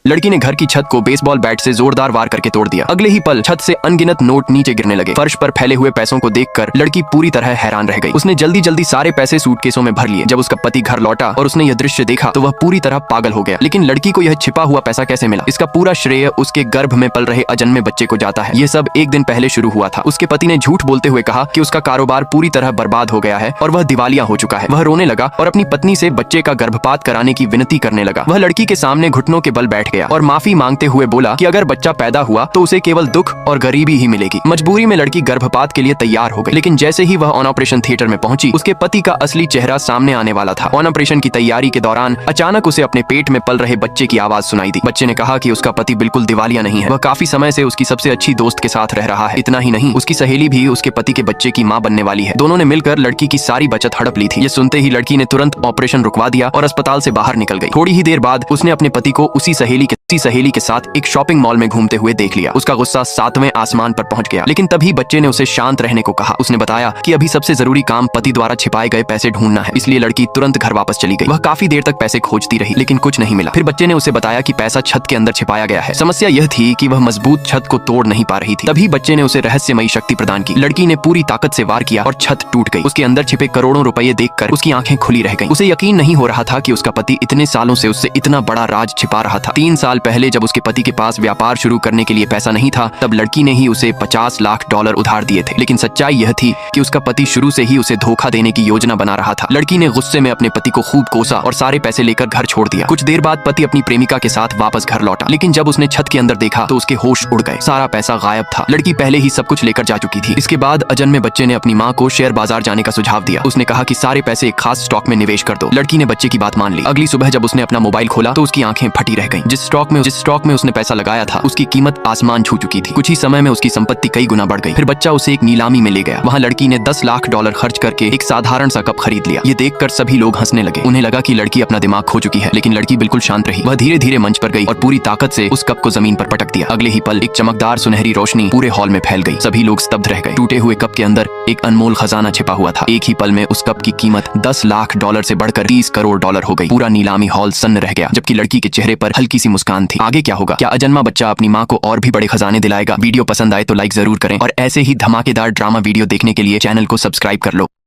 लड़की ने घर की छत को बेसबॉल बैट से जोरदार वार करके तोड़ दिया। अगले ही पल छत से अनगिनत नोट नीचे गिरने लगे। फर्श पर फैले हुए पैसों को देखकर लड़की पूरी तरह हैरान रह गई। उसने जल्दी जल्दी सारे पैसे सूटकेसों में भर लिए। जब उसका पति घर लौटा और उसने यह दृश्य देखा तो वह पूरी तरह पागल हो गया। लेकिन लड़की को यह छिपा हुआ पैसा कैसे मिला? इसका पूरा श्रेय उसके गर्भ में पल रहे अजन्मे बच्चे को जाता है। यह सब एक दिन पहले शुरू हुआ था। उसके पति ने झूठ बोलते हुए कहा कि उसका कारोबार पूरी तरह बर्बाद हो गया है और वह दिवालिया हो चुका है। वह रोने लगा और अपनी पत्नी से बच्चे का गर्भपात कराने की विनती करने लगा। वह लड़की के सामने घुटनों के बल बैठ गया और माफी मांगते हुए बोला कि अगर बच्चा पैदा हुआ तो उसे केवल दुख और गरीबी ही मिलेगी। मजबूरी में लड़की गर्भपात के लिए तैयार हो गई। लेकिन जैसे ही वह ऑन ऑपरेशन थिएटर में पहुंची, उसके पति का असली चेहरा सामने आने वाला था। ऑन ऑपरेशन की तैयारी के दौरान अचानक उसे अपने पेट में पल रहे बच्चे की आवाज सुनाई दी। बच्चे ने कहा कि उसका पति बिल्कुल दिवालिया नहीं है। वह काफी समय से उसकी सबसे अच्छी दोस्त के साथ रह रहा है। इतना ही नहीं, उसकी सहेली भी उसके पति के बच्चे की मां बनने वाली है। दोनों ने मिलकर लड़की की सारी बचत हड़प ली थी। ये सुनते ही लड़की ने तुरंत ऑपरेशन रुकवा दिया और अस्पताल से बाहर निकल गई। थोड़ी ही देर बाद उसने अपने पति को उसी सहेली के साथ एक शॉपिंग मॉल में घूमते हुए देख लिया। उसका गुस्सा 7वें आसमान पर पहुंच गया। लेकिन तभी बच्चे ने उसे शांत रहने को कहा। उसने बताया कि अभी सबसे जरूरी काम पति द्वारा छिपाए गए पैसे ढूंढना है। इसलिए लड़की तुरंत घर वापस चली गई। वह काफी देर तक पैसे खोजती रही लेकिन कुछ नहीं मिला। फिर बच्चे ने उसे बताया कि पैसा छत के अंदर छिपाया गया है। समस्या यह थी कि वह मजबूत छत को तोड़ नहीं पा रही थी। तभी बच्चे ने उसे रहस्यमयी शक्ति प्रदान की। लड़की ने पूरी ताकत से वार किया और छत टूट गई। उसके अंदर छिपे करोड़ों रुपए देखकर उसकी आंखें खुली रह गईं। उसे यकीन नहीं हो रहा था कि उसका पति इतने सालों से उससे इतना बड़ा राज छिपा रहा था। 3 साल पहले जब उसके पति के पास व्यापार शुरू करने के लिए पैसा नहीं था, तब लड़की ने ही उसे $50 लाख उधार दिए थे। लेकिन सच्चाई यह थी कि उसका पति शुरू से ही उसे धोखा देने की योजना बना रहा था। लड़की ने गुस्से में अपने पति को खूब कोसा और सारे पैसे लेकर घर छोड़ दिया। कुछ देर बाद पति अपनी प्रेमिका के साथ वापस घर लौटा। लेकिन जब उसने छत के अंदर देखा तो उसके होश उड़ गए। सारा पैसा गायब था। लड़की पहले ही सब कुछ लेकर जा चुकी थी। इसके बाद अजन्मे बच्चे ने अपनी माँ को शेयर बाजार जाने का सुझाव दिया। उसने कहा कि सारे पैसे एक खास स्टॉक में निवेश कर दो। लड़की ने बच्चे की बात मान ली। अगली सुबह जब उसने अपना मोबाइल खोला तो उसकी आंखें फटी रह गईं। जिस स्टॉक में उसने पैसा लगाया था उसकी कीमत आसमान छू चुकी थी। कुछ ही समय में उसकी संपत्ति कई गुना बढ़ गई। फिर बच्चा उसे एक नीलामी में ले गया। वहाँ लड़की ने $10 लाख खर्च करके एक साधारण सा कप खरीद लिया। ये देखकर सभी लोग हंसने लगे। उन्हें लगा कि लड़की अपना दिमाग खो चुकी है। लेकिन लड़की बिल्कुल शांत रही। वह धीरे धीरे मंच पर गई और पूरी ताकत से उस कप को जमीन पर पटक दिया। अगले ही पल एक चमकदार सुनहरी रोशनी पूरे हॉल में फैल गई। सभी लोग स्तब्ध रह गए। टूटे हुए कप के अंदर एक अनमोल खजाना छिपा हुआ था। एक ही पल में उस कप की कीमत $10 लाख से बढ़कर $30 करोड़ हो गई। पूरा नीलामी हॉल सन्न रह गया, जबकि लड़की के चेहरे पर हल्की सी मुस्कान थी। आगे क्या होगा? क्या अजन्मा बच्चा अपनी माँ को और भी बड़े खजाने दिलाएगा? वीडियो पसंद आए तो लाइक जरूर करें और ऐसे ही धमाकेदार ड्रामा वीडियो देखने के लिए चैनल को सब्सक्राइब कर लो।